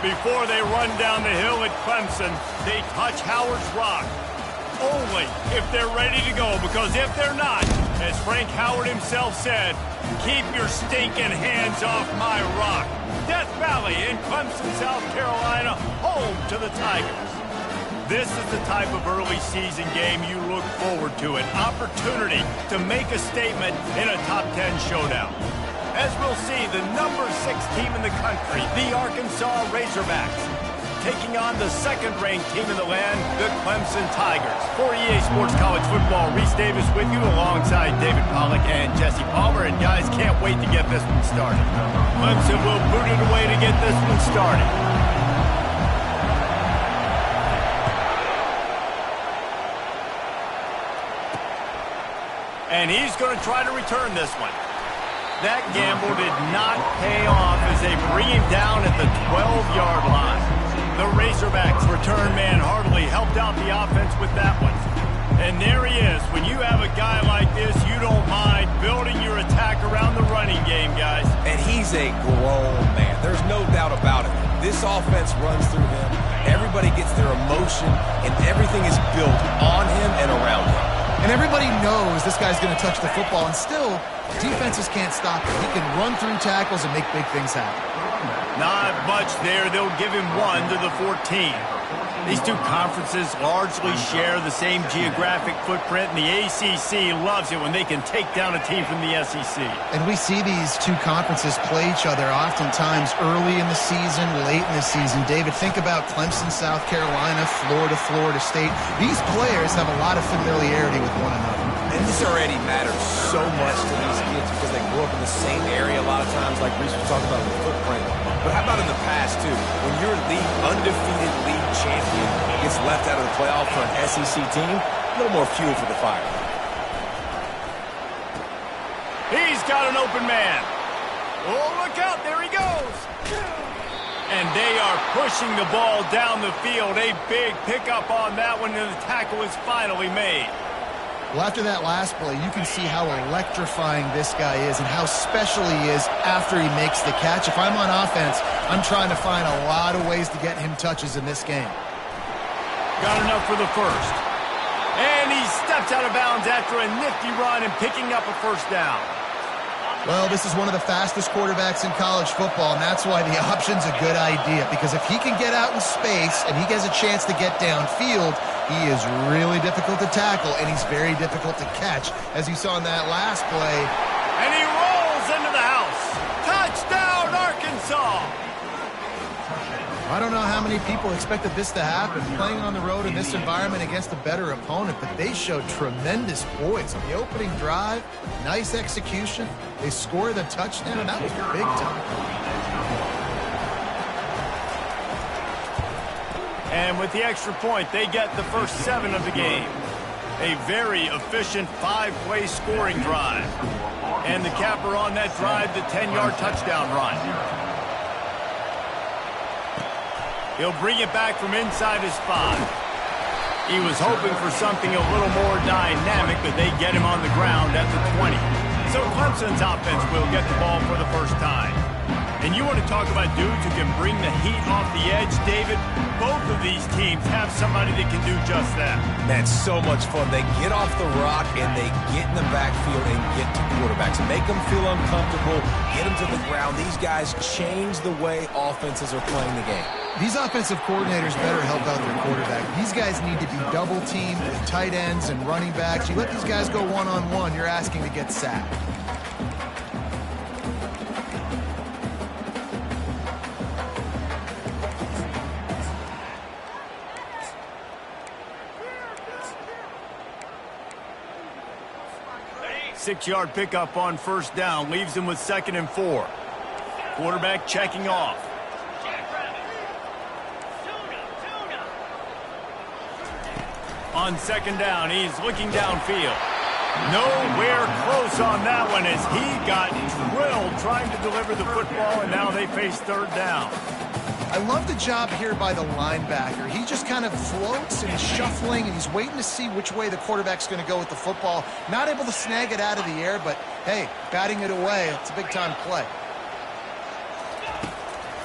Before they run down the hill at Clemson, they touch Howard's rock. Only if they're ready to go, because if they're not, as Frank Howard himself said, keep your stinking hands off my rock. Death Valley in Clemson, South Carolina, home to the Tigers. This is the type of early season game you look forward to, an opportunity to make a statement in a top 10 showdown. As we'll see, the number 6 team in the country, the Arkansas Razorbacks, taking on the second-ranked team in the land, the Clemson Tigers. For EA Sports College Football, Reese Davis with you alongside David Pollack and Jesse Palmer. And guys, can't wait to get this one started. Clemson will boot it away to get this one started. And he's going to try to return this one. That gamble did not pay off as they bring him down at the 12-yard line. The Razorbacks return man Hardley helped out the offense with that one. And there he is. When you have a guy like this, you don't mind building your attack around the running game, guys. And he's a grown man. There's no doubt about it. This offense runs through him. Everybody gets their emotion, and everything is built on him and around him. And everybody knows this guy's going to touch the football, and still, defenses can't stop him. He can run through tackles and make big things happen. Not much there. They'll give him 1 to the 14. These two conferences largely share the same geographic footprint, and the ACC loves it when they can take down a team from the SEC. And we see these two conferences play each other oftentimes early in the season, late in the season. David, think about Clemson, South Carolina, Florida State. These players have a lot of familiarity with one another. And this already matters so much to these kids because they grew up in the same area a lot of times, like Reese was talking about the footprint. But how about in the past, too? When your undefeated league champion gets left out of the playoff for an SEC team, a little more fuel for the fire. He's got an open man. Oh, look out. There he goes. And they are pushing the ball down the field. A big pickup on that one, and the tackle is finally made. Well, after that last play, you can see how electrifying this guy is and how special he is after he makes the catch. If I'm on offense, I'm trying to find a lot of ways to get him touches in this game. Got enough for the first. And he steps out of bounds after a nifty run and picking up a first down. Well, this is one of the fastest quarterbacks in college football, and that's why the option's a good idea. Because if he can get out in space and he gets a chance to get downfield, he is really difficult to tackle, and he's very difficult to catch, as you saw in that last play. And he rolls into the house. Touchdown, Arkansas! I don't know how many people expected this to happen, playing on the road in this environment against a better opponent, but they showed tremendous poise. On the opening drive, nice execution. They score the touchdown, and that was big time. And with the extra point, they get the first 7 of the game. A very efficient 5-play scoring drive. And the capper on that drive, the 10-yard touchdown run. He'll bring it back from inside his 5. He was hoping for something a little more dynamic, but they get him on the ground at the 20. So Clemson's offense will get the ball for the first time. And you want to talk about dudes who can bring the heat off the edge, David? Both of these teams have somebody that can do just that. That's so much fun. They get off the rock and they get in the backfield and get to quarterbacks. Make them feel uncomfortable, get them to the ground. These guys change the way offenses are playing the game. These offensive coordinators better help out their quarterback. These guys need to be double-teamed with tight ends and running backs. You let these guys go one-on-one, you're asking to get sacked. Six-yard pickup on first down leaves him with 2nd and 4. Quarterback checking off. On 2nd down, he's looking downfield. Nowhere close on that one as he got drilled trying to deliver the football, and now they face 3rd down. I love the job here by the linebacker. He just kind of floats and he's shuffling and he's waiting to see which way the quarterback's going to go with the football. Not able to snag it out of the air, but hey, batting it away, it's a big-time play.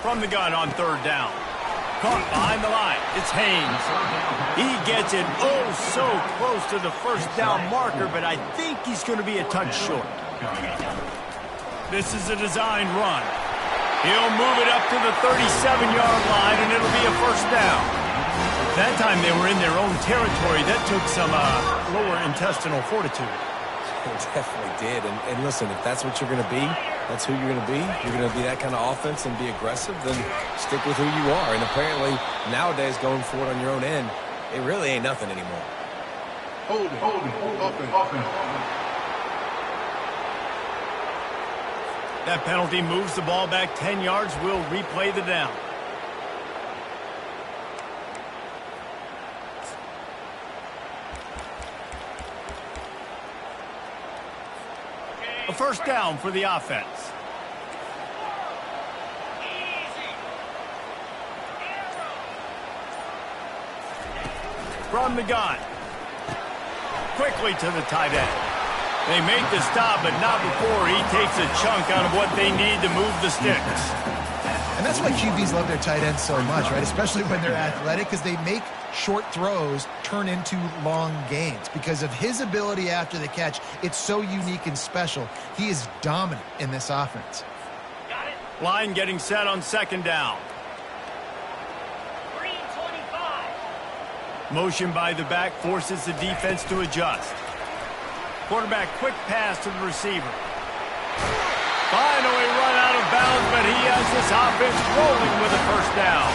From the gun on 3rd down. Caught behind the line. It's Haynes. He gets it oh so close to the first down marker, but I think he's going to be a touch short. This is a design run. He'll move it up to the 37-yard line, and it'll be a first down. That time they were in their own territory. That took some lower intestinal fortitude. It definitely did. And listen, if that's what you're going to be, that's who you're going to be. You're going to be that kind of offense and be aggressive, then stick with who you are. And apparently, nowadays, going for it on your own end, it really ain't nothing anymore. Hold it, open. That penalty moves the ball back 10 yards. We'll replay the down. A first down for the offense. From the gun. Quickly to the tight end. They make the stop, but not before he takes a chunk out of what they need to move the sticks. And that's why QBs love their tight ends so much, right? Especially when they're athletic, because they make short throws turn into long gains. Because of his ability after the catch, it's so unique and special. He is dominant in this offense. Line getting set on second down. Motion by the back forces the defense to adjust. Quarterback quick pass to the receiver. Finally run out of bounds, but he has this offense rolling with a first down.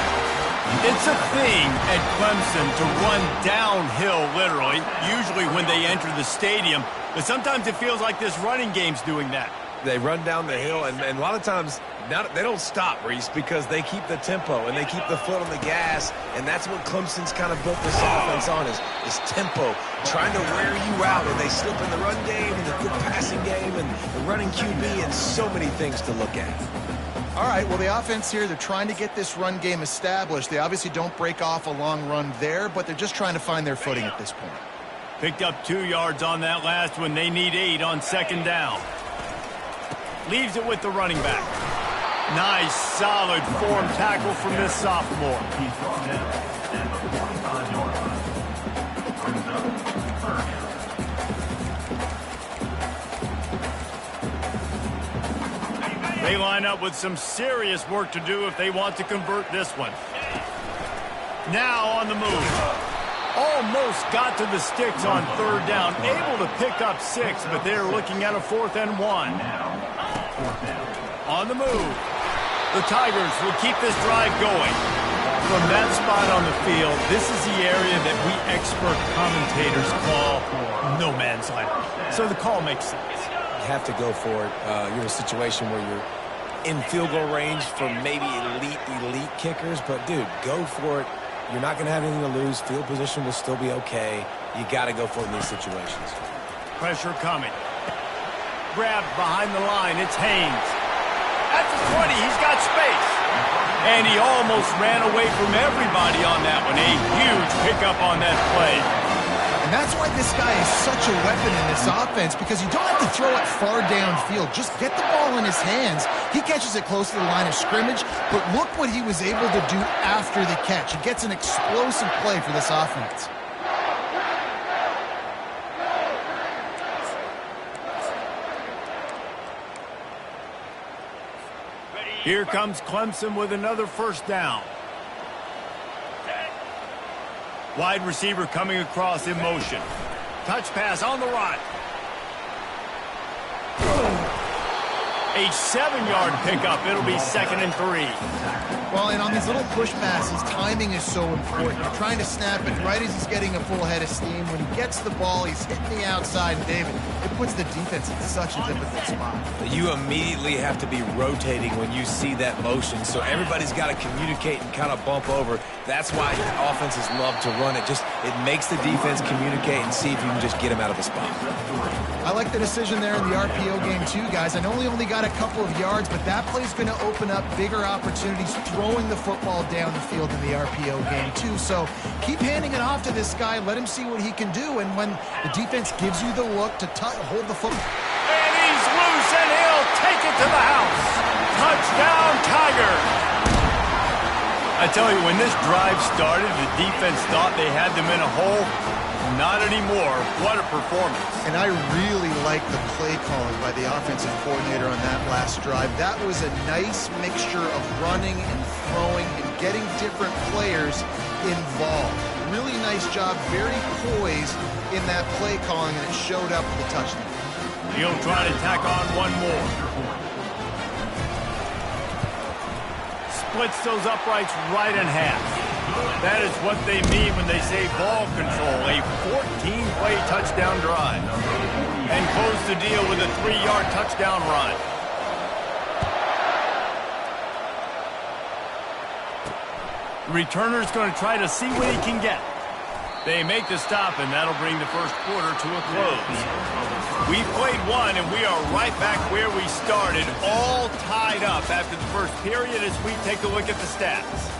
It's a thing at Clemson to run downhill, literally, usually when they enter the stadium. But sometimes it feels like this running game's doing that. They run down the hill, and a lot of times they don't stop, Reese, because they keep the tempo and they keep the foot on the gas, and that's what Clemson's kind of built this offense on is tempo, trying to wear you out, and they slip in the run game and the good passing game and the running QB and so many things to look at. All right, well, the offense here, they're trying to get this run game established. They obviously don't break off a long run there, but they're just trying to find their footing at this point. Picked up 2 yards on that last one. They need 8 on second down. Leaves it with the running back. Nice, solid form tackle from this sophomore. They line up with some serious work to do if they want to convert this one. Now on the move. Almost got to the sticks on third down. Able to pick up 6, but they're looking at a 4th and 1. On the move. The Tigers will keep this drive going. From that spot on the field, this is the area that we expert commentators call no man's land. So the call makes sense. You have to go for it. You're in a situation where you're in field goal range for maybe elite kickers, but dude, go for it. You're not going to have anything to lose. Field position will still be okay. You got to go for it in these situations. Pressure coming. Grabbed behind the line. It's Haynes. At the 20, he's got space. And he almost ran away from everybody on that one. A huge pickup on that play. And that's why this guy is such a weapon in this offense, because you don't have to throw it far downfield. Just get the ball in his hands. He catches it close to the line of scrimmage, but look what he was able to do after the catch. He gets an explosive play for this offense. Here comes Clemson with another first down. Wide receiver coming across in motion. Touch pass on the run. A 7-yard pickup. It'll be 2nd and 3. Well, and on these little push passes, timing is so important. You're trying to snap it right as he's getting a full head of steam. When he gets the ball, he's hitting the outside. David, it puts the defense in such a difficult spot. You immediately have to be rotating when you see that motion, so everybody's got to communicate and kind of bump over. That's why offenses love to run it. It makes the defense communicate and see if you can just get him out of a spot. I like the decision there in the RPO game too, guys. I know he only got a couple of yards, but that play's going to open up bigger opportunities throwing the football down the field in the RPO game too. So keep handing it off to this guy. Let him see what he can do. And when the defense gives you the look to hold the football. And he's loose, and he'll take it to the house. Touchdown, Tigers. I tell you, when this drive started, the defense thought they had them in a hole. Not anymore. What a performance. And I really like the play calling by the offensive coordinator on that last drive. That was a nice mixture of running and throwing and getting different players involved. Really nice job, very poised in that play calling, and it showed up with the touchdown. He'll try to tack on one more. Splits those uprights right in half. That is what they mean when they say ball control, a 14-play touchdown drive. And close the deal with a 3-yard touchdown run. The returner's going to try to see what he can get. They make the stop, and that'll bring the first quarter to a close. We played one, and we are right back where we started, all tied up after the first period as we take a look at the stats.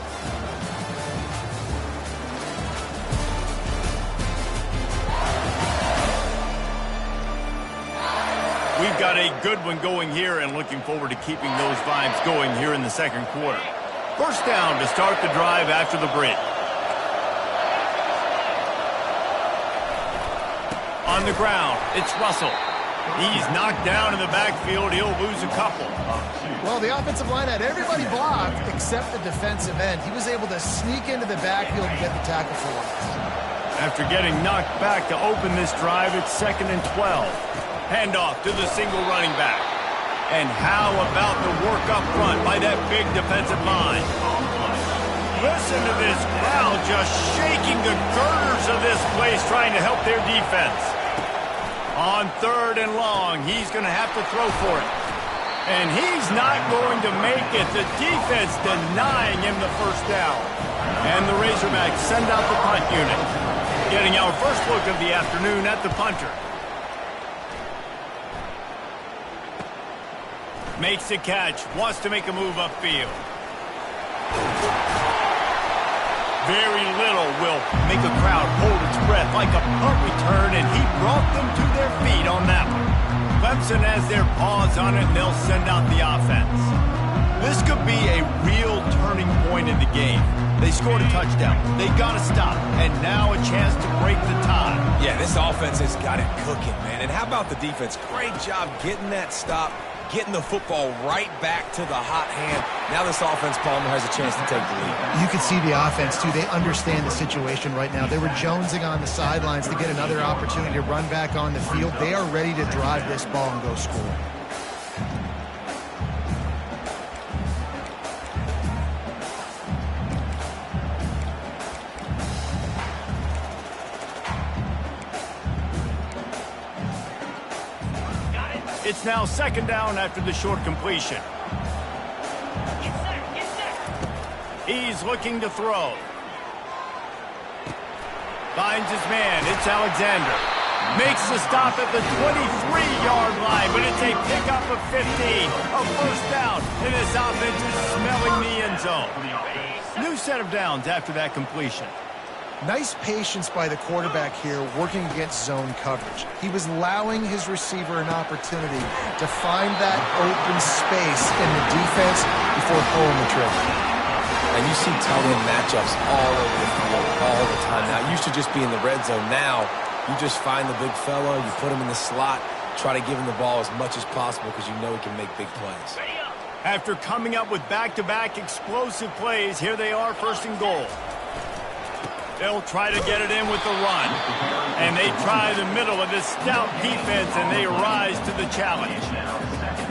We've got a good one going here and looking forward to keeping those vibes going here in the second quarter. First down to start the drive after the break. On the ground, it's Russell. He's knocked down in the backfield. He'll lose a couple. Well, the offensive line had everybody blocked except the defensive end. He was able to sneak into the backfield and get the tackle for one. After getting knocked back to open this drive, it's 2nd and 12. Handoff to the single running back. And how about the work up front by that big defensive line? Listen to this crowd just shaking the girders of this place trying to help their defense. On 3rd and long, he's going to have to throw for it. And he's not going to make it. The defense denying him the first down. And the Razorbacks send out the punt unit. Getting our first look of the afternoon at the punter. Makes the catch, wants to make a move upfield. Very little will make a crowd hold its breath like a punt return, and he brought them to their feet on that one. Clemson has their paws on it, and they'll send out the offense. This could be a real turning point in the game. They scored a touchdown. They got to stop, and now a chance to break the tie. Yeah, this offense has got it cooking, man. And how about the defense? Great job getting that stop, getting the football right back to the hot hand. Now this offense, Palmer, has a chance to take the lead. You can see the offense, too. They understand the situation right now. They were jonesing on the sidelines to get another opportunity to run back on the field. They are ready to drive this ball and go score. It's now 2nd down after the short completion. He's looking to throw. Finds his man. It's Alexander. Makes the stop at the 23-yard line, but it's a pickup of 15. A first down, and this offense is smelling the end zone. New set of downs after that completion. Nice patience by the quarterback here working against zone coverage. He was allowing his receiver an opportunity to find that open space in the defense before pulling the trigger. And you see tight end matchups all over the field all the time. Now, it used to just be in the red zone. Now, you just find the big fella, you put him in the slot, try to give him the ball as much as possible because you know he can make big plays. After coming up with back-to-back explosive plays, here they are, 1st and goal. They'll try to get it in with the run. And they try the middle of this stout defense, and they rise to the challenge.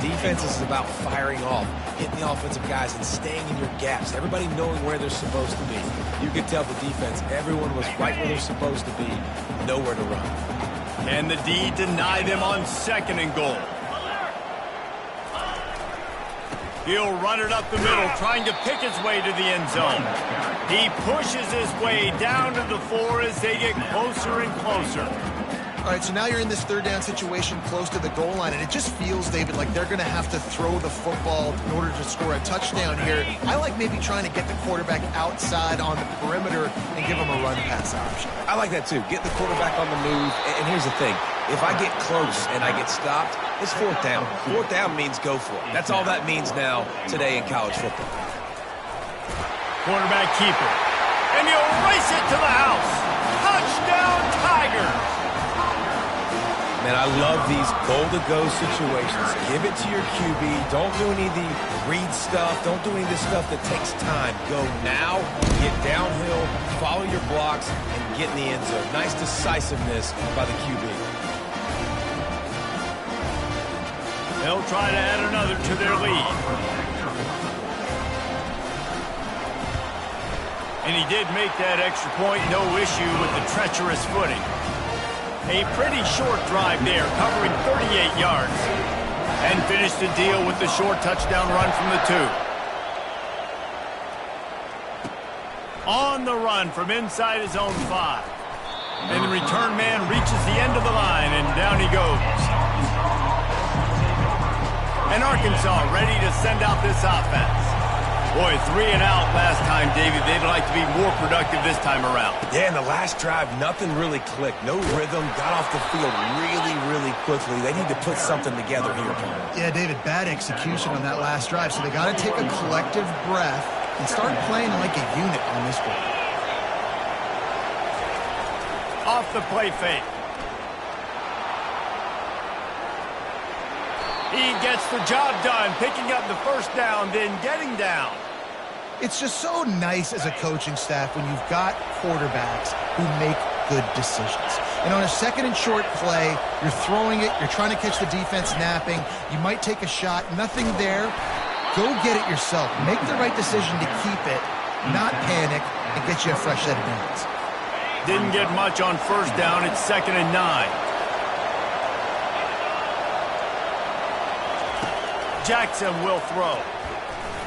Defense is about firing off, hitting the offensive guys, and staying in your gaps. Everybody knowing where they're supposed to be. You could tell the defense, everyone was right where they're supposed to be, nowhere to run. And the D deny them on 2nd and goal. He'll run it up the middle, trying to pick his way to the end zone. He pushes his way down to the 4 as they get closer and closer. All right, so now you're in this 3rd down situation close to the goal line, and it just feels, David, like they're going to have to throw the football in order to score a touchdown here. I like maybe trying to get the quarterback outside on the perimeter and give him a run-pass option. I like that, too. Get the quarterback on the move. And here's the thing. If I get close and I get stopped, it's 4th down. 4th down means go for it. That's all that means now today in college football. Quarterback keeper. And he'll race it to the house. Touchdown, Tigers. Man, I love these goal-to-go situations. Give it to your QB. Don't do any of the read stuff. Don't do any of this stuff that takes time. Go now, get downhill, follow your blocks, and get in the end zone. Nice decisiveness by the QB. They'll try to add another to their lead. And he did make that extra point, no issue with the treacherous footing. A pretty short drive there, covering 38 yards. And finished the deal with the short touchdown run from the 2. On the run from inside his own 5. And the return man reaches the end of the line, and down he goes. And Arkansas ready to send out this offense. Boy, 3 and out last time, David. They'd like to be more productive this time around. Yeah, in the last drive, nothing really clicked. No rhythm. Got off the field really, really quickly. They need to put something together here, Paul. Yeah, David, bad execution on that last drive. So they got to take a collective breath and start playing like a unit on this one. Off the play fake. He gets the job done, picking up the first down, then getting down. It's just so nice as a coaching staff when you've got quarterbacks who make good decisions. And on a second and short play, you're throwing it, you're trying to catch the defense napping, you might take a shot, nothing there. Go get it yourself. Make the right decision to keep it, not panic, and get you a fresh set of downs. Didn't get much on first down. It's 2nd and 9. Jackson will throw.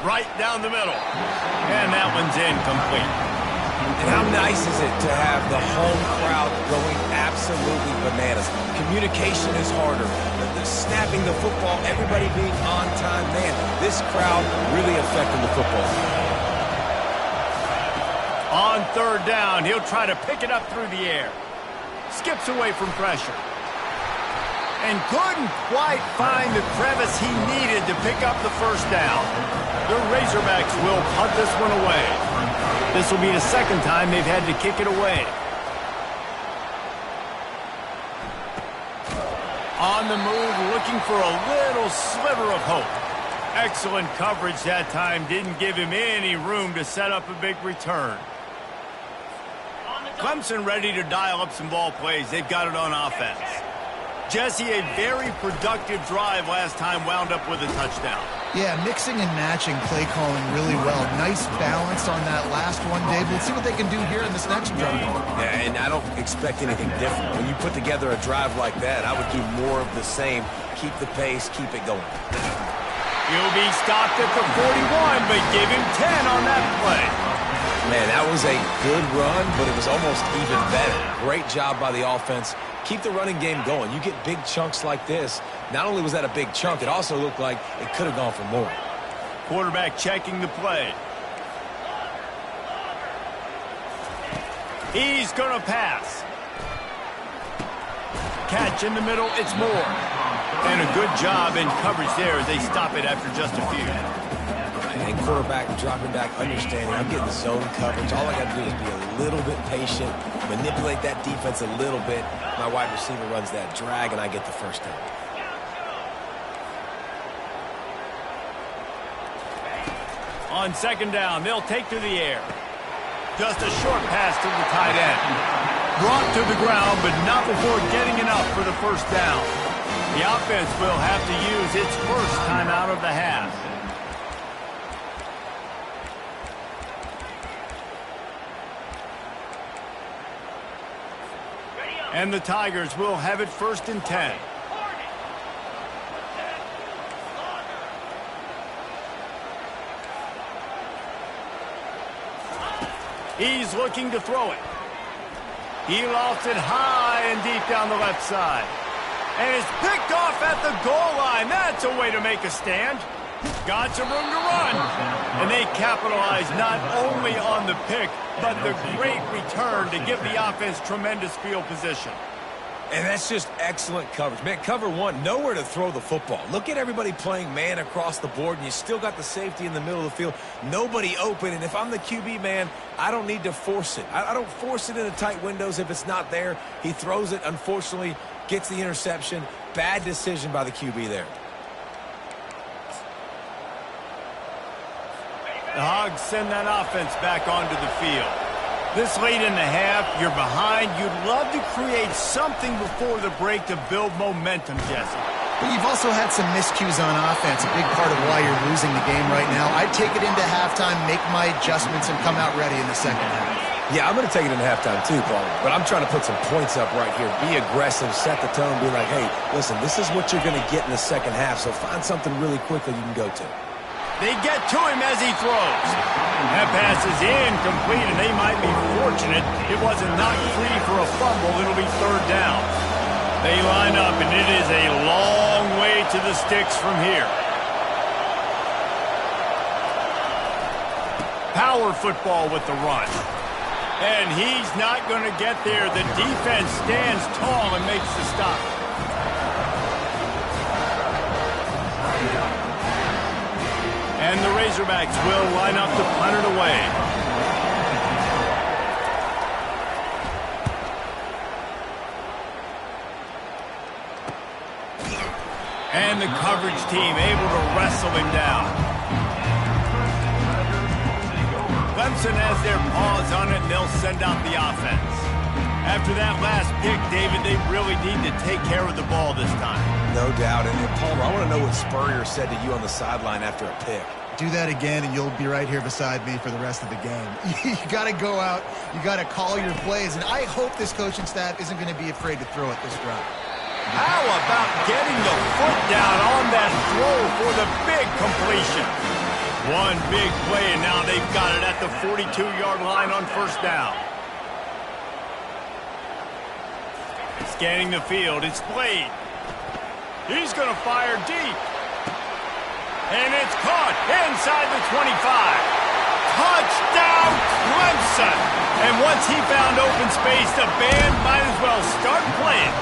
Right down the middle. And that one's incomplete. And how nice is it to have the home crowd going absolutely bananas? Communication is harder. The snapping the football, everybody being on time. Man, this crowd really affecting the football. On 3rd down, he'll try to pick it up through the air. Skips away from pressure. And couldn't quite find the crevice he needed to pick up the first down. The Razorbacks will punt this one away. This will be the 2nd time they've had to kick it away. On the move, looking for a little sliver of hope. Excellent coverage that time. Didn't give him any room to set up a big return. Clemson ready to dial up some ball plays. They've got it on offense. Jesse, a very productive drive last time, wound up with a touchdown. Yeah, mixing and matching play calling really well. Nice balance on that last one, Dave. Let's see what they can do here in this next drive. Yeah, and I don't expect anything different. When you put together a drive like that, I would do more of the same. Keep the pace, keep it going. He'll be stopped at the 41, but give him 10 on that play. Man, that was a good run, but it was almost even better. Great job by the offense. Keep the running game going. You get big chunks like this. Not only was that a big chunk, it also looked like it could have gone for more. Quarterback checking the play. He's going to pass. Catch in the middle, it's Moore. And a good job in coverage there as they stop it after just a few. And quarterback dropping back, understanding I'm getting zone coverage. All I got to do is be a little bit patient, manipulate that defense a little bit. My wide receiver runs that drag, and I get the first down. On 2nd down, they'll take to the air. Just a short pass to the tight end. Brought to the ground, but not before getting enough for the first down. The offense will have to use its first timeout of the half. And the Tigers will have it 1st and 10. He's looking to throw it. He lofts it high and deep down the left side. And it's picked off at the goal line. That's a way to make a stand. Got some room to run. And they capitalize not only on the pick, but the great return to give the offense tremendous field position. And that's just excellent coverage. Man, cover one, nowhere to throw the football. Look at everybody playing man across the board, and you still got the safety in the middle of the field. Nobody open, and if I'm the QB, man, I don't need to force it. I don't force it into tight windows if it's not there. He throws it, unfortunately, gets the interception. Bad decision by the QB there. The Hogs send that offense back onto the field. This late in the half, you're behind. You'd love to create something before the break to build momentum, Jesse. But you've also had some miscues on offense, a big part of why you're losing the game right now. I'd take it into halftime, make my adjustments, and come out ready in the second half. Yeah, I'm going to take it into halftime too, Paul. But I'm trying to put some points up right here. Be aggressive, set the tone, be like, hey, listen, this is what you're going to get in the second half, so find something really quickly you can go to. They get to him as he throws. That pass is incomplete, and they might be fortunate it wasn't knocked free for a fumble. It'll be third down. They line up, and it is a long way to the sticks from here. Power football with the run. And he's not going to get there. The defense stands tall and makes the stop. And the Razorbacks will line up to punt it away. And the coverage team able to wrestle him down. Clemson has their paws on it, and they'll send out the offense. After that last pick, David, they really need to take care of the ball this time. No doubt. And Palmer, I want to know what Spurrier said to you on the sideline after a pick. Do that again, and you'll be right here beside me for the rest of the game. You got to go out. You got to call your plays, and I hope this coaching staff isn't going to be afraid to throw it this route. How about getting the foot down on that throw for the big completion? One big play, and now they've got it at the 42-yard line on first down. Scanning the field, it's Blade. He's going to fire deep. And it's caught inside the 25. Touchdown, Clemson! And once he found open space, the band might as well start playing.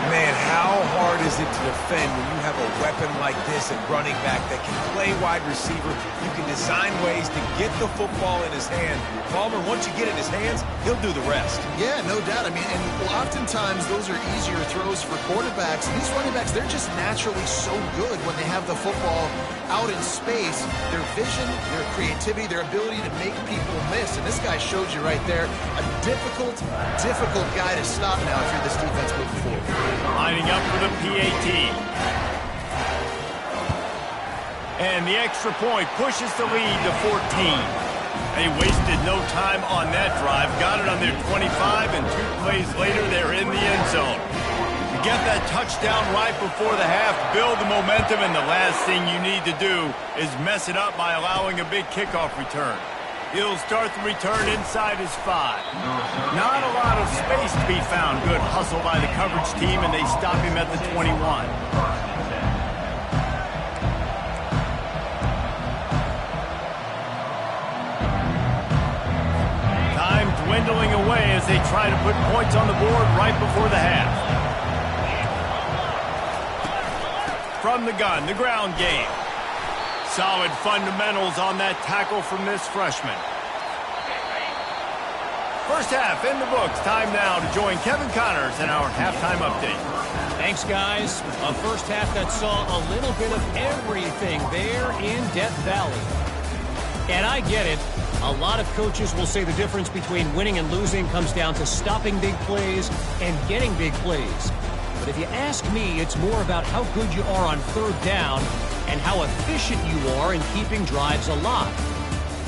Man, how hard is it to defend when you have a weapon like this at running back that can play wide receiver? You can design ways to get the football in his hand. Palmer, once you get it in his hands, he'll do the rest. Yeah, no doubt. I mean, and oftentimes those are easier throws for quarterbacks. These running backs, they're just naturally so good when they have the football out in space. Their vision, their creativity, their ability to make people miss. And this guy showed you right there, a difficult guy to stop now if you're this defense moving forward. Lining up for the PAT. And the extra point pushes the lead to 14. They wasted no time on that drive. Got it on their 25, and 2 plays later, they're in the end zone. To get that touchdown right before the half, build the momentum, and the last thing you need to do is mess it up by allowing a big kickoff return. He'll start the return inside his 5. Not a lot of space to be found. Good hustle by the coverage team, and they stop him at the 21. Time dwindling away as they try to put points on the board right before the half. From the gun, the ground game. Solid fundamentals on that tackle from this freshman. First half in the books. Time now to join Kevin Connors in our halftime update. Thanks, guys. A first half that saw a little bit of everything there in Death Valley. And I get it. A lot of coaches will say the difference between winning and losing comes down to stopping big plays and getting big plays. But if you ask me, it's more about how good you are on third down and how efficient you are in keeping drives alive.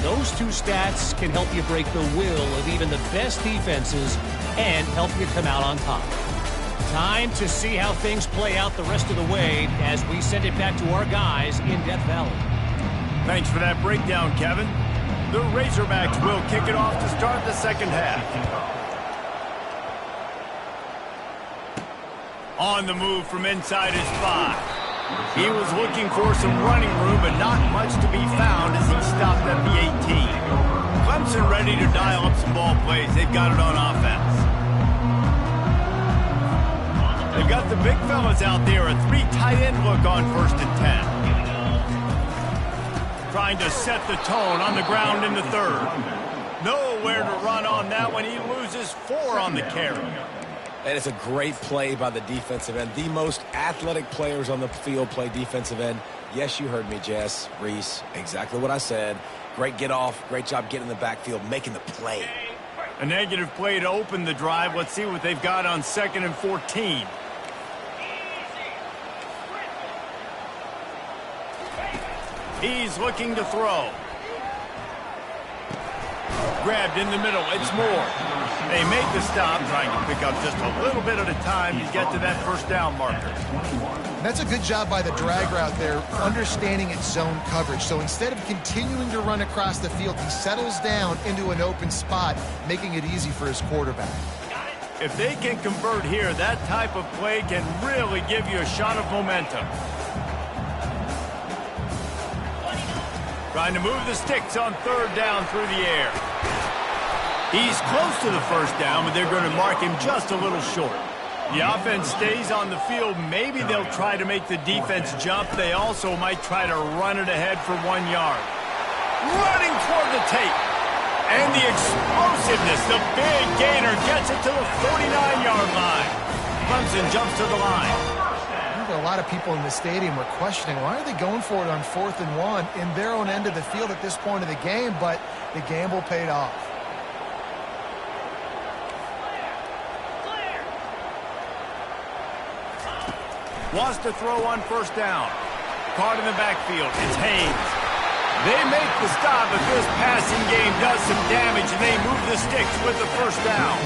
Those two stats can help you break the will of even the best defenses and help you come out on top. Time to see how things play out the rest of the way as we send it back to our guys in Death Valley. Thanks for that breakdown, Kevin. The Razorbacks will kick it off to start the second half. On the move from inside his 5. He was looking for some running room, but not much to be found as he stopped at the 18. Clemson ready to dial up some ball plays. They've got it on offense. They've got the big fellas out there. A 3 tight end look on 1st and 10. Trying to set the tone on the ground in the 3rd. Nowhere to run on that one. He loses 4 on the carry. And it's a great play by the defensive end. The most athletic players on the field play defensive end. Yes, you heard me, Jess, Reese. Exactly what I said. Great get off. Great job getting in the backfield, making the play. A negative play to open the drive. Let's see what they've got on 2nd and 14. He's looking to throw. Grabbed in the middle. It's Moore. They make the stop, trying to pick up just a little bit at a time to get to that 1st down marker. That's a good job by the drag route there, understanding its zone coverage. So instead of continuing to run across the field, he settles down into an open spot, making it easy for his quarterback. If they can convert here, that type of play can really give you a shot of momentum. Trying to move the sticks on 3rd down through the air. He's close to the 1st down, but they're going to mark him just a little short. The offense stays on the field. Maybe they'll try to make the defense jump. They also might try to run it ahead for 1 yard. Running toward the tape. And the explosiveness, the big gainer gets it to the 49-yard line. Clemson jumps to the line. A lot of people in the stadium were questioning, why are they going for it on 4th and 1 in their own end of the field at this point of the game, but the gamble paid off. Wants to throw on 1st down. Caught in the backfield. It's Haynes. They make the stop, but this passing game does some damage, and they move the sticks with the 1st down.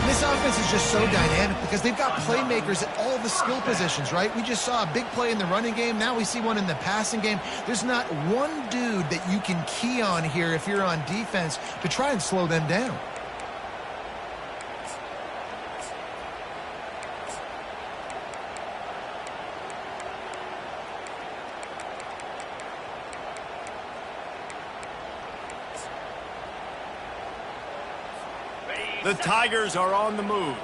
This offense is just so dynamic because they've got playmakers at all the skill positions, right? We just saw a big play in the running game. Now we see one in the passing game. There's not one dude that you can key on here if you're on defense to try and slow them down. The Tigers are on the move.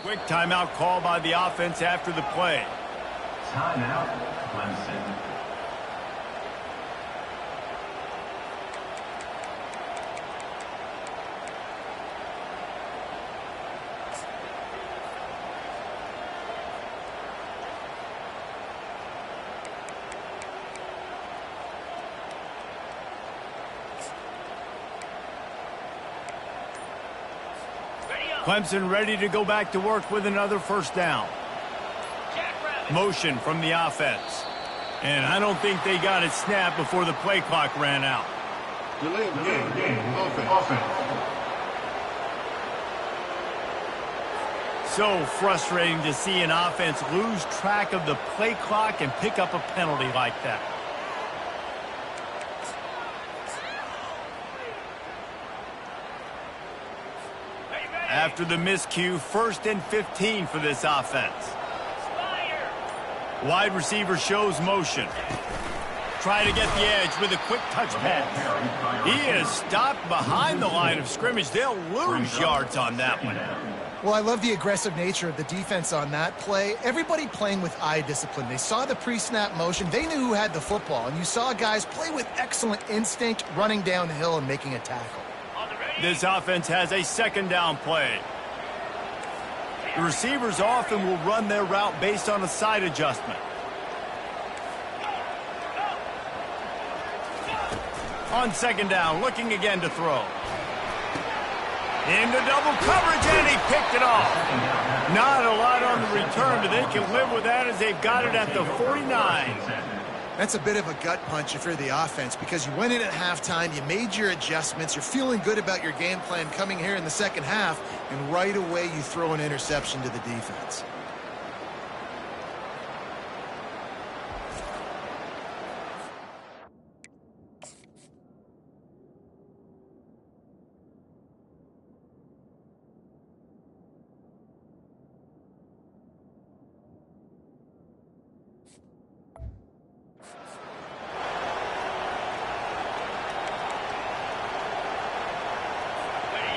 Quick timeout call by the offense after the play. Timeout, Clemson. Clemson ready to go back to work with another 1st down. Motion from the offense. And I don't think they got it snapped before the play clock ran out. Delay of game. Offense. So frustrating to see an offense lose track of the play clock and pick up a penalty like that. After the miscue, 1st and 15 for this offense. Wide receiver shows motion. Try to get the edge with a quick touch pass. He is stopped behind the line of scrimmage. They'll lose yards on that one. Well, I love the aggressive nature of the defense on that play. Everybody playing with eye discipline. They saw the pre-snap motion. They knew who had the football. And you saw guys play with excellent instinct, running down the hill and making a tackle. This offense has a 2nd down play. The receivers often will run their route based on a side adjustment. On 2nd down, looking again to throw. Into double coverage, and he picked it off. Not a lot on the return, but they can live with that as they've got it at the 49. That's a bit of a gut punch if you're the offense because you went in at halftime, you made your adjustments, you're feeling good about your game plan coming here in the 2nd half, and right away you throw an interception to the defense.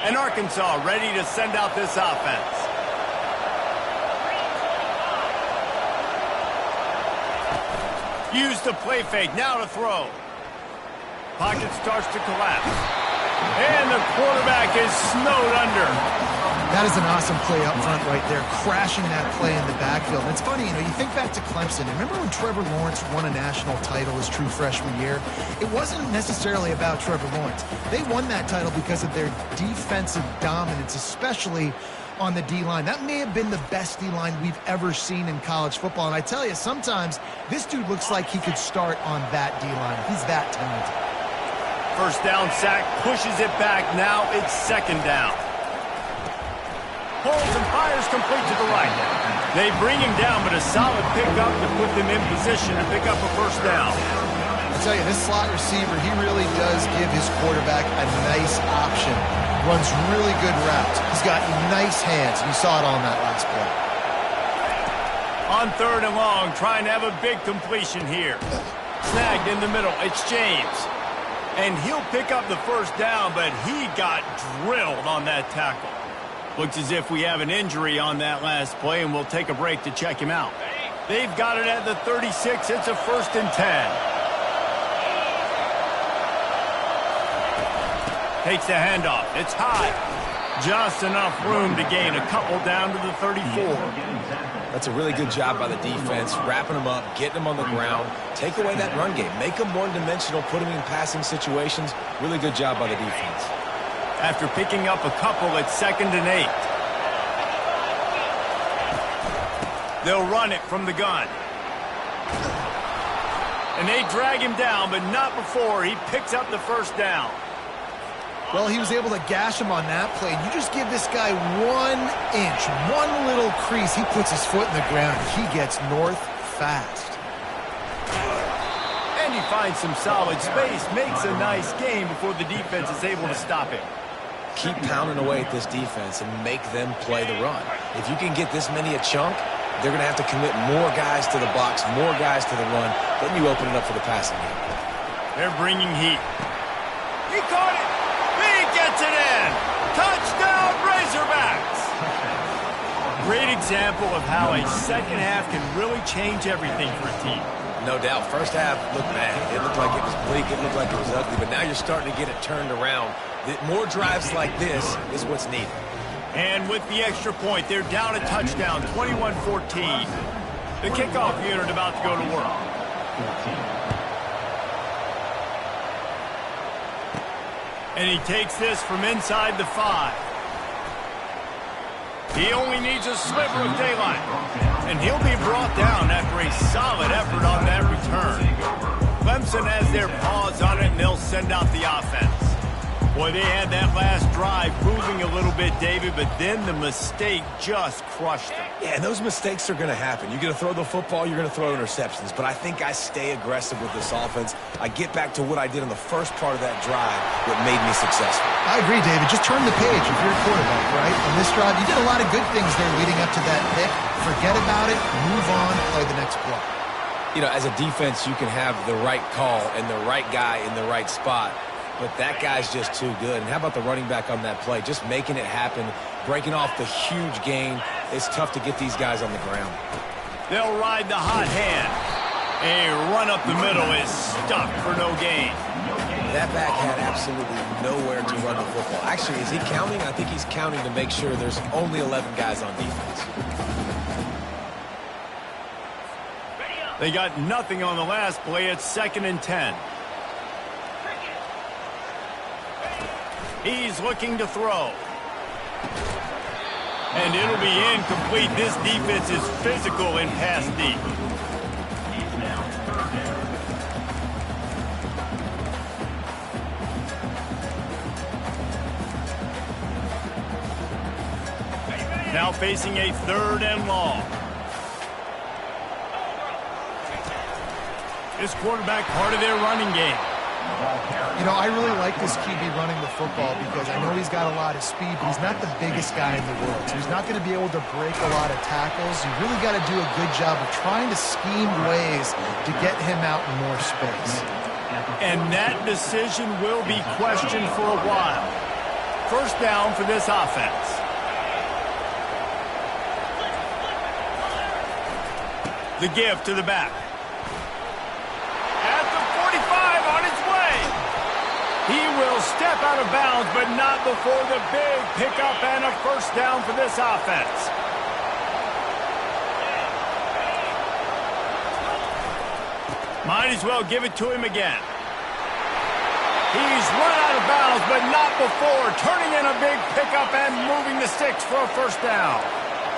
And Arkansas ready to send out this offense. Use the play fake, now to throw. Pocket starts to collapse. And the quarterback is snowed under. That is an awesome play up front right there, crashing that play in the backfield. And it's funny, you think back to Clemson. Remember when Trevor Lawrence won a national title his true freshman year? It wasn't necessarily about Trevor Lawrence. They won that title because of their defensive dominance, especially on the D-line. That may have been the best D-line we've ever seen in college football. And I tell you, sometimes this dude looks like he could start on that D-line. He's that talented. First down sack, pushes it back. Now it's second down. Pulls and fires complete to the right. They bring him down, but a solid pickup to put them in position to pick up a first down. I tell you, this slot receiver, he really does give his quarterback a nice option. Runs really good routes. He's got nice hands. You saw it on that last play. On third and long, trying to have a big completion here. Snagged in the middle. It's James. And he'll pick up the first down, but he got drilled on that tackle. Looks as if we have an injury on that last play, and we'll take a break to check him out. They've got it at the 36. It's a 1st and 10. Takes the handoff. It's high. Just enough room to gain a couple down to the 34. That's a really good job by the defense, wrapping them up, getting them on the ground. Take away that run game. Make them one-dimensional, put them in passing situations. Really good job by the defense. After picking up a couple, it's 2nd and 8. They'll run it from the gun. And they drag him down, but not before he picks up the first down. Well, he was able to gash him on that play. You just give this guy 1 inch, one little crease. He puts his foot in the ground. He gets north fast. And he finds some solid space, makes a nice gain before the defense is able to stop him. Keep pounding away at this defense and make them play the run. If you can get this many a chunk, they're going to have to commit more guys to the box, more guys to the run. Then you open it up for the passing game. They're bringing heat. He caught it. He gets it in. Touchdown, Razorbacks. Great example of how a second half can really change everything for a team. No doubt. First half looked bad. It looked like it was bleak. It looked like it was ugly. But now you're starting to get it turned around. More drives like this is what's needed. And with the extra point, they're down a touchdown, 21-14. The kickoff unit about to go to work. And he takes this from inside the 5. He only needs a sliver of daylight. And he'll be brought down after a solid effort on that return. Clemson has their paws on it, and they'll send out the offense. Boy, they had that last drive moving a little bit, David, but then the mistake just crushed them. Yeah, and those mistakes are going to happen. You're going to throw the football, you're going to throw interceptions. But I think I stay aggressive with this offense. I get back to what I did in the first part of that drive that made me successful. I agree, David. Just turn the page if you're a quarterback, right? On this drive, you did a lot of good things there leading up to that pick. Forget about it, move on, play the next play. You know, as a defense, you can have the right call and the right guy in the right spot. But that guy's just too good. And how about the running back on that play? Just making it happen, breaking off the huge gain. It's tough to get these guys on the ground. They'll ride the hot hand. A run up the middle is stuck for no gain. That back had absolutely nowhere to run the football. Actually, is he counting? I think he's counting to make sure there's only 11 guys on defense. They got nothing on the last play. It's 2nd and 10. He's looking to throw. And it'll be incomplete. This defense is physical and pass deep. Now facing a 3rd and long. This quarterback part of their running game. You know, I really like this QB running the football because I know he's got a lot of speed, but he's not the biggest guy in the world. So he's not going to be able to break a lot of tackles. You really got to do a good job of trying to scheme ways to get him out in more space. And that decision will be questioned for a while. first down for this offense. The give to the back. At the 45, on its way. He will step out of bounds, but not before the big pickup and a first down for this offense. Might as well give it to him again. He's run out of bounds, but not before turning in a big pickup and moving the sticks for a first down.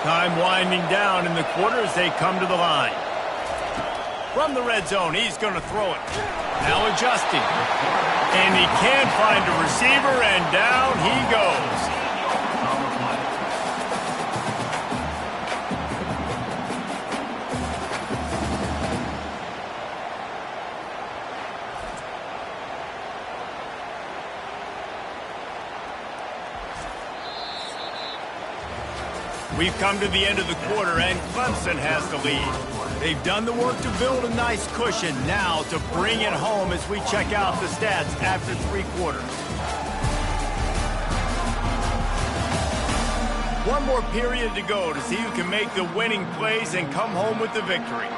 Time winding down in the quarter as they come to the line. From the red zone, he's going to throw it. Now adjusting. And he can't find a receiver, and down he goes. We've come to the end of the quarter, and Clemson has the lead. They've done the work to build a nice cushion. Now to bring it home as we check out the stats after 3 quarters. One more period to go to see who can make the winning plays and come home with the victory.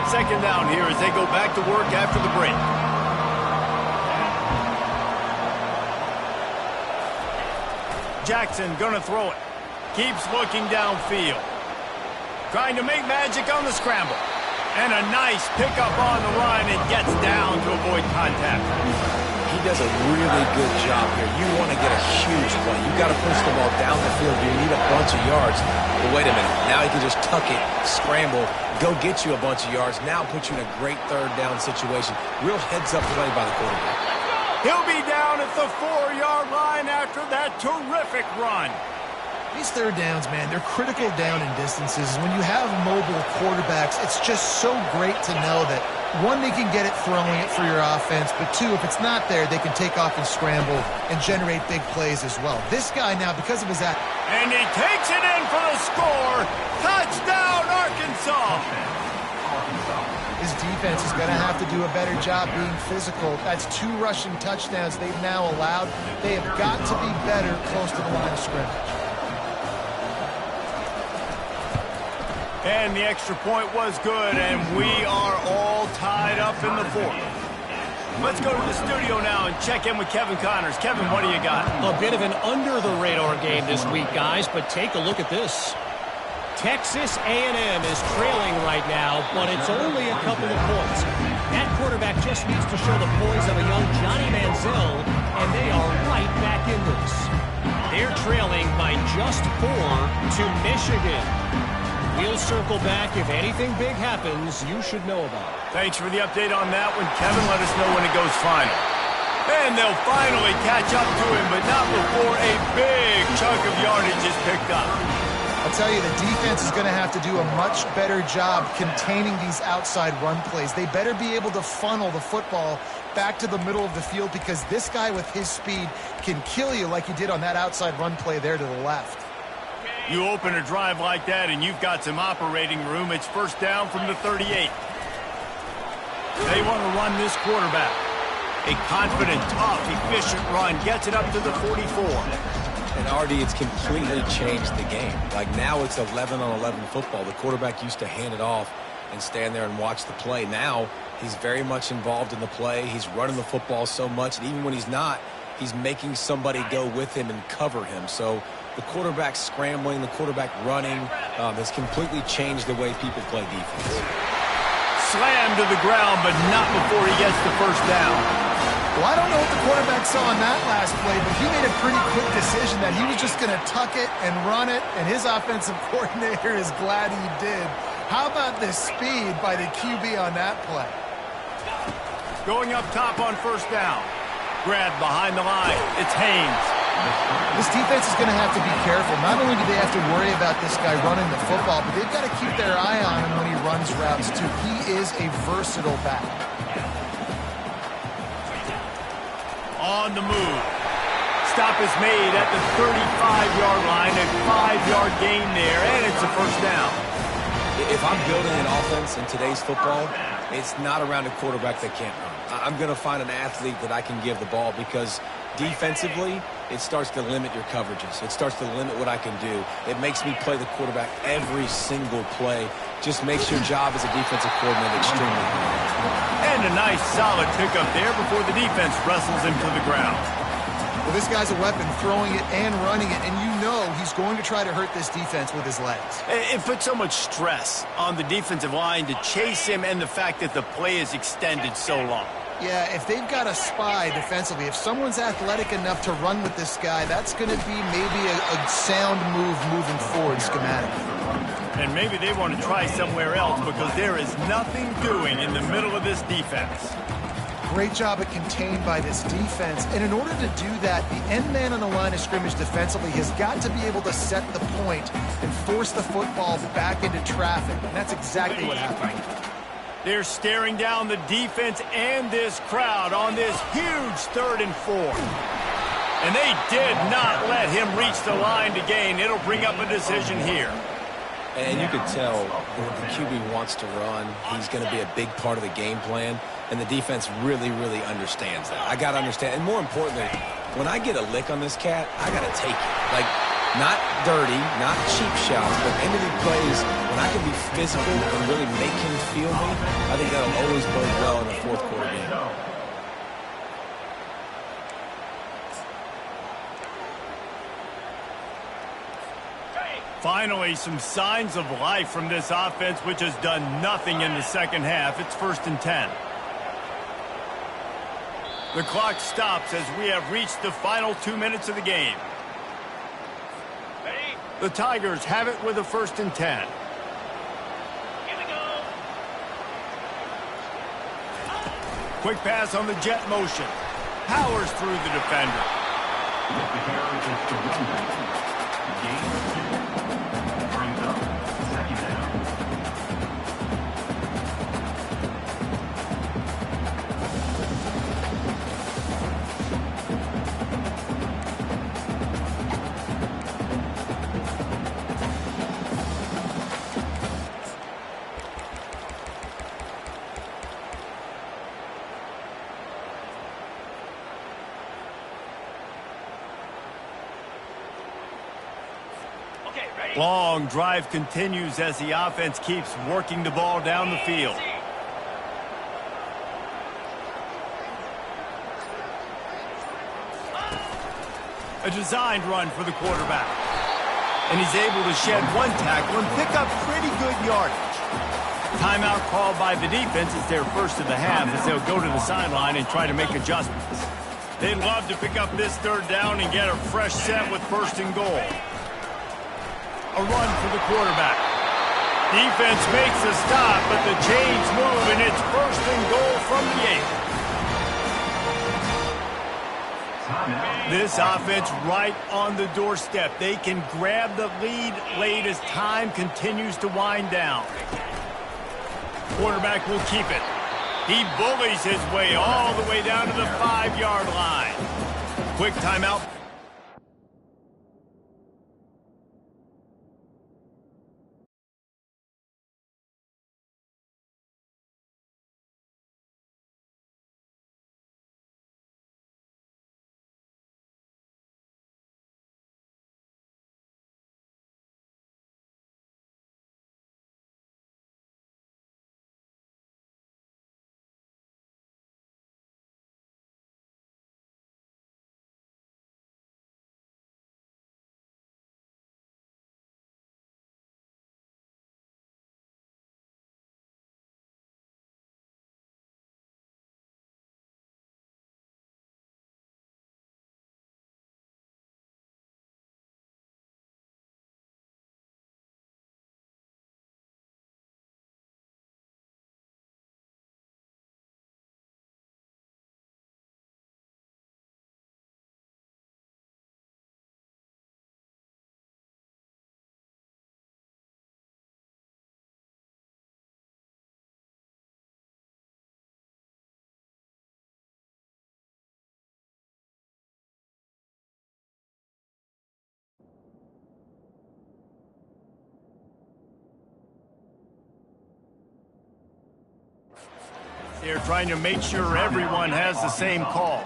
Second down here as they go back to work after the break. Jackson gonna throw it. Keeps looking downfield. Trying to make magic on the scramble. And a nice pickup on the line and gets down to avoid contact. He does a really good job here. You want to get a huge play. You got to push the ball down the field. You need a bunch of yards. But wait a minute. Now he can just tuck it, scramble, go get you a bunch of yards. Now put you in a great third down situation. Real heads-up play by the quarterback. He'll be down at the 4-yard line after that terrific run. These third downs, man, they're critical down in distances. When you have mobile quarterbacks, it's just so great to know that, one, they can get it throwing it for your offense, but two, if it's not there, they can take off and scramble and generate big plays as well. This guy now, because of his act... And he takes it in for the score. Touchdown, Arkansas. His defense is going to have to do a better job being physical. That's 2 rushing touchdowns they've now allowed. They have got to be better close to the line of scrimmage. And the extra point was good, and we are all tied up in the 4th. Let's go to the studio now and check in with Kevin Connors. Kevin, what do you got? A bit of an under-the-radar game this week, guys, but take a look at this. Texas A&M is trailing right now, but it's only a couple of points. That quarterback just needs to show the poise of a young Johnny Manziel, and they are right back in this. They're trailing by just 4 to Michigan. We'll circle back. If anything big happens, you should know about it. Thanks for the update on that one, Kevin. Let us know when it goes final. And they'll finally catch up to him, but not before a big chunk of yardage is picked up. I'll tell you, the defense is going to have to do a much better job containing these outside run plays. They better be able to funnel the football back to the middle of the field, because this guy with his speed can kill you like he did on that outside run play there to the left. You open a drive like that and you've got some operating room. It's first down from the 38. They want to run this quarterback. A confident, tough, efficient run gets it up to the 44. And RD, it's completely changed the game. Like now it's 11-on-11 football. The quarterback used to hand it off and stand there and watch the play. Now he's very much involved in the play. He's running the football so much, and even when he's not, he's making somebody go with him and cover him. So the quarterback scrambling, the quarterback running has completely changed the way people play defense. Slammed to the ground, but not before he gets the first down. Well, I don't know what the quarterback saw on that last play, but he made a pretty quick decision that he was just going to tuck it and run it, and his offensive coordinator is glad he did. How about the speed by the QB on that play? Going up top on first down. Grabbed behind the line. It's Haynes. This defense is going to have to be careful. Not only do they have to worry about this guy running the football, but they've got to keep their eye on him when he runs routes, too. He is a versatile back. On the move. Stop is made at the 35-yard line. A 5-yard gain there, and it's a first down. If I'm building an offense in today's football, it's not around a quarterback that can't run. I'm going to find an athlete that I can give the ball because defensively, it starts to limit your coverages. It starts to limit what I can do. It makes me play the quarterback every single play. Just makes your job as a defensive coordinator extremely hard. And a nice solid pickup there before the defense wrestles him to the ground. Well, this guy's a weapon, throwing it and running it, and you know he's going to try to hurt this defense with his legs. It puts so much stress on the defensive line to chase him and the fact that the play is extended so long. Yeah, if they've got a spy defensively, if someone's athletic enough to run with this guy, that's going to be maybe a sound move moving forward schematically. And maybe they want to try somewhere else because there is nothing doing in the middle of this defense. Great job at contained by this defense. And in order to do that, the end man on the line of scrimmage defensively has got to be able to set the point and force the football back into traffic. And that's exactly what happened. They're staring down the defense and this crowd on this huge 3rd and 4. And they did not let him reach the line to gain. It'll bring up a decision here. And you can tell when the QB wants to run, he's going to be a big part of the game plan. And the defense really, really understands that. I got to understand. And more importantly, when I get a lick on this cat, I got to take it. Like, not dirty, not cheap shots, but end of the plays, when I can be physical and really make him feel me, I think that'll always bode well in a fourth quarter game. Finally, some signs of life from this offense, which has done nothing in the second half. It's 1st and 10. The clock stops as we have reached the final 2 minutes of the game. The Tigers have it with a 1st and 10. Here we go. Quick pass on the jet motion. Powers through the defender. With the carry is the runback. Gain 2. Brings up 2nd down. Long drive continues as the offense keeps working the ball down the field. A designed run for the quarterback. And he's able to shed one tackle and pick up pretty good yardage. Timeout called by the defense is their first of the half as they'll go to the sideline and try to make adjustments. They'd love to pick up this 3rd down and get a fresh set with 1st and goal. A run for the quarterback. Defense makes a stop, but the chains move, and it's 1st and goal from the 8. This offense right on the doorstep. They can grab the lead late as time continues to wind down. Quarterback will keep it. He bullies his way all the way down to the 5-yard line. Quick timeout. They're trying to make sure everyone has the same call.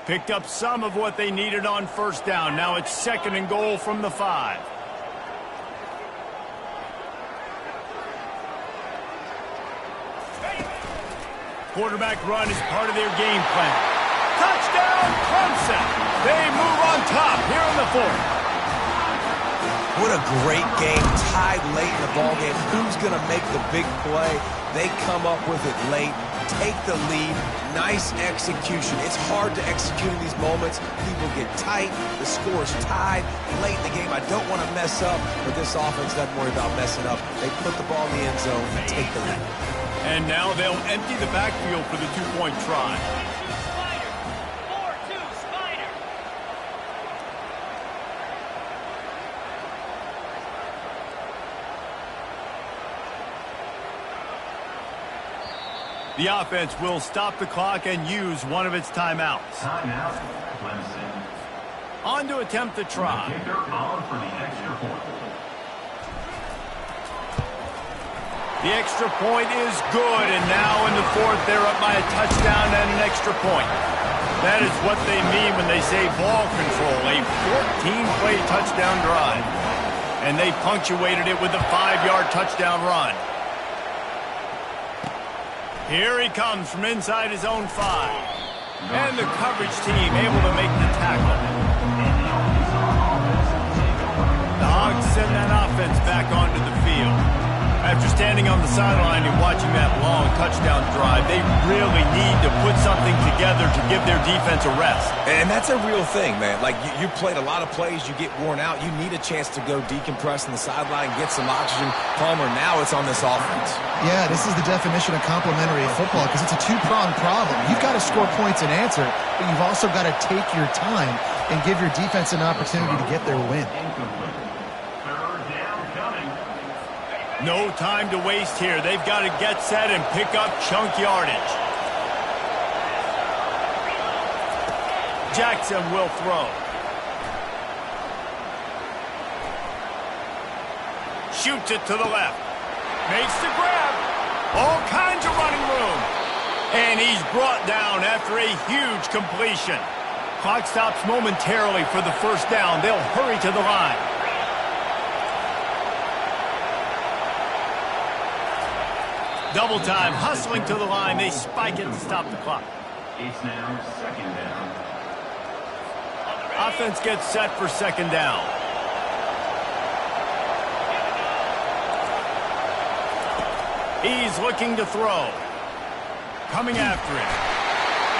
Picked up some of what they needed on first down. Now it's 2nd and goal from the 5. Quarterback run is part of their game plan. Touchdown, Clemson! They move on top here in the 4th. What a great game, tied late in the ballgame. Who's going to make the big play? They come up with it late, take the lead. Nice execution. It's hard to execute in these moments. People get tight. The score is tied late in the game. I don't want to mess up, but this offense doesn't worry about messing up. They put the ball in the end zone and take the lead. And now they'll empty the backfield for the 2-point try. The offense will stop the clock and use one of its timeouts. Timeout, Clemson. On to attempt the try. Kicker on for the extra point. The extra point is good, and now in the 4th, they're up by a touchdown and an extra point. That is what they mean when they say ball control, a 14-play touchdown drive. And they punctuated it with a 5-yard touchdown run. Here he comes from inside his own 5. And the coverage team able to make the tackle. The Hogs send that offense back onto the field. After standing on the sideline and watching that long touchdown drive, they really need to put something together to give their defense a rest. And that's a real thing, man. Like, you played a lot of plays, you get worn out. You need a chance to go decompress on the sideline, get some oxygen. Palmer, now it's on this offense. Yeah, this is the definition of complementary football because it's a two-pronged problem. You've got to score points and answer, but you've also got to take your time and give your defense an opportunity to get their win. No time to waste here. They've got to get set and pick up chunk yardage. Jackson will throw. Shoots it to the left. Makes the grab. All kinds of running room. And he's brought down after a huge completion. Clock stops momentarily for the first down. They'll hurry to the line. Double time, hustling to the line. They spike it to stop the clock. It's now 2nd down. Offense gets set for 2nd down. He's looking to throw. Coming after it.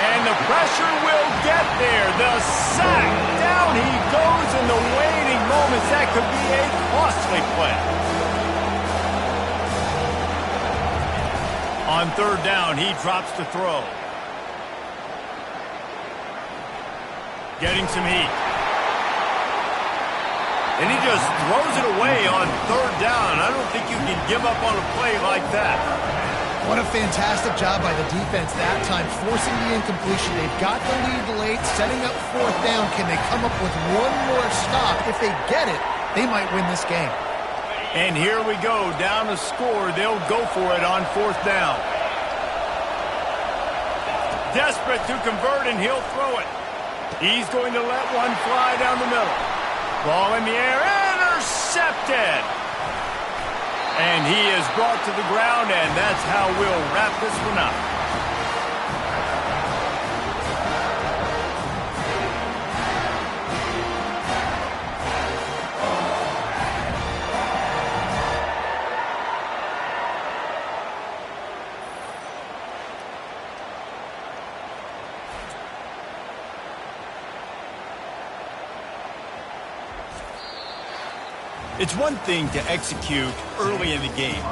And the pressure will get there. The sack. Down he goes in the waiting moments. That could be a costly play. On 3rd down, he drops to throw. Getting some heat. And he just throws it away on 3rd down. I don't think you can give up on a play like that. What a fantastic job by the defense that time, forcing the incompletion. They've got the lead late, setting up 4th down. Can they come up with one more stop? If they get it, they might win this game. And here we go, down a score. They'll go for it on 4th down. Desperate to convert, and he'll throw it. He's going to let one fly down the middle. Ball in the air, intercepted. And he is brought to the ground, and that's how we'll wrap this one up. It's one thing to execute early in the game.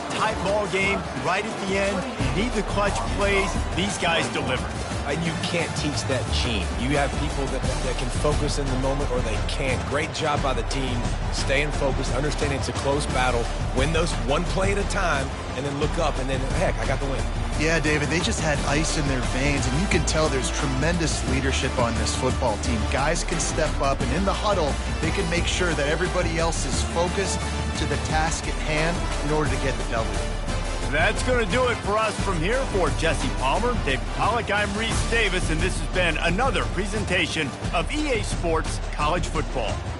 Tight ball game, right at the end, you need the clutch plays. These guys deliver. You can't teach that gene. You have people that can focus in the moment or they can't. Great job by the team, staying focused, understanding it's a close battle, win those one play at a time, and then look up, and then, heck, I got the win. Yeah, David, they just had ice in their veins, and you can tell there's tremendous leadership on this football team. Guys can step up, and in the huddle, they can make sure that everybody else is focused to the task at hand in order to get the W. That's going to do it for us from here. For Jesse Palmer, David Pollack, I'm Reese Davis, and this has been another presentation of EA Sports College Football.